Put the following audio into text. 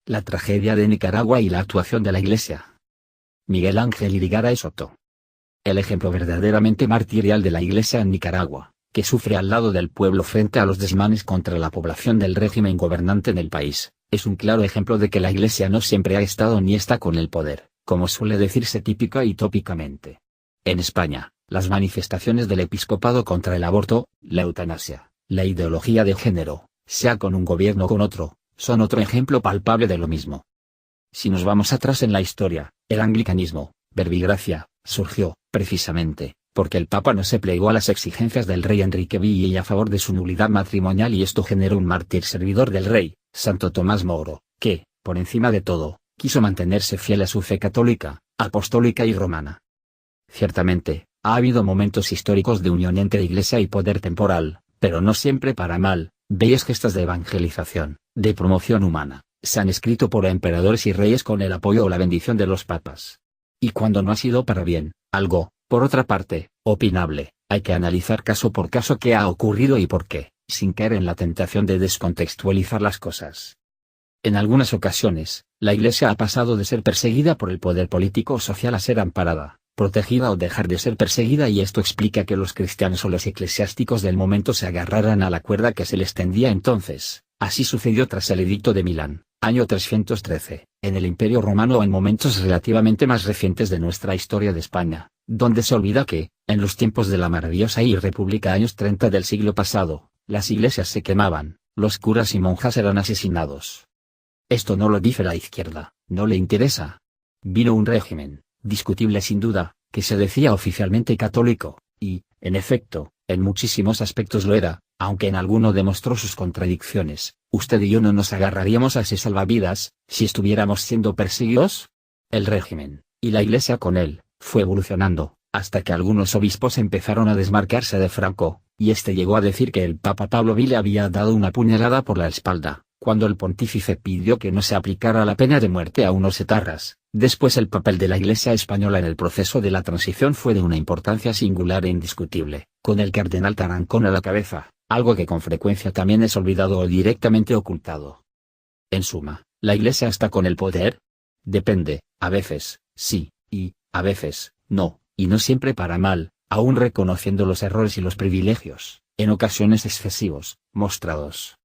La tragedia de Nicaragua y la actuación de la Iglesia. Miguel Ángel Irigaray Soto. El ejemplo verdaderamente martirial de la Iglesia en Nicaragua, que sufre al lado del pueblo frente a los desmanes contra la población del régimen gobernante en el país, es un claro ejemplo de que la Iglesia no siempre ha estado ni está con el poder, como suele decirse típica y tópicamente. En España, las manifestaciones del episcopado contra el aborto, la eutanasia, la ideología de género, sea con un gobierno o con otro, son otro ejemplo palpable de lo mismo. Si nos vamos atrás en la historia, el anglicanismo, verbigracia, surgió, precisamente, porque el Papa no se plegó a las exigencias del rey Enrique VI y a favor de su nulidad matrimonial, y esto generó un mártir servidor del rey, Santo Tomás Moro, que, por encima de todo, quiso mantenerse fiel a su fe católica, apostólica y romana. Ciertamente, ha habido momentos históricos de unión entre Iglesia y poder temporal, pero no siempre para mal. Bellas gestas de evangelización, de promoción humana, se han escrito por emperadores y reyes con el apoyo o la bendición de los papas. Y cuando no ha sido para bien, algo, por otra parte, opinable, hay que analizar caso por caso qué ha ocurrido y por qué, sin caer en la tentación de descontextualizar las cosas. En algunas ocasiones, la Iglesia ha pasado de ser perseguida por el poder político o social a ser amparada, protegida o dejar de ser perseguida, y esto explica que los cristianos o los eclesiásticos del momento se agarraran a la cuerda que se les tendía entonces. Así sucedió tras el Edicto de Milán, año 313, en el Imperio Romano, o en momentos relativamente más recientes de nuestra historia de España, donde se olvida que, en los tiempos de la maravillosa y república años 30 del siglo pasado, las iglesias se quemaban, los curas y monjas eran asesinados. Esto no lo dice la izquierda, no le interesa. Vino un régimen, discutible sin duda, que se decía oficialmente católico, y, en efecto, en muchísimos aspectos lo era, aunque en alguno demostró sus contradicciones. ¿Usted y yo no nos agarraríamos a ese salvavidas, si estuviéramos siendo perseguidos? El régimen, y la Iglesia con él, fue evolucionando, hasta que algunos obispos empezaron a desmarcarse de Franco, y este llegó a decir que el Papa Pablo VI le había dado una puñalada por la espalda, cuando el pontífice pidió que no se aplicara la pena de muerte a unos etarras. Después, el papel de la Iglesia española en el proceso de la transición fue de una importancia singular e indiscutible, con el cardenal Tarancón a la cabeza, algo que con frecuencia también es olvidado o directamente ocultado. En suma, ¿la Iglesia está con el poder? Depende, a veces, sí, y, a veces, no, y no siempre para mal, aún reconociendo los errores y los privilegios, en ocasiones excesivos, mostrados.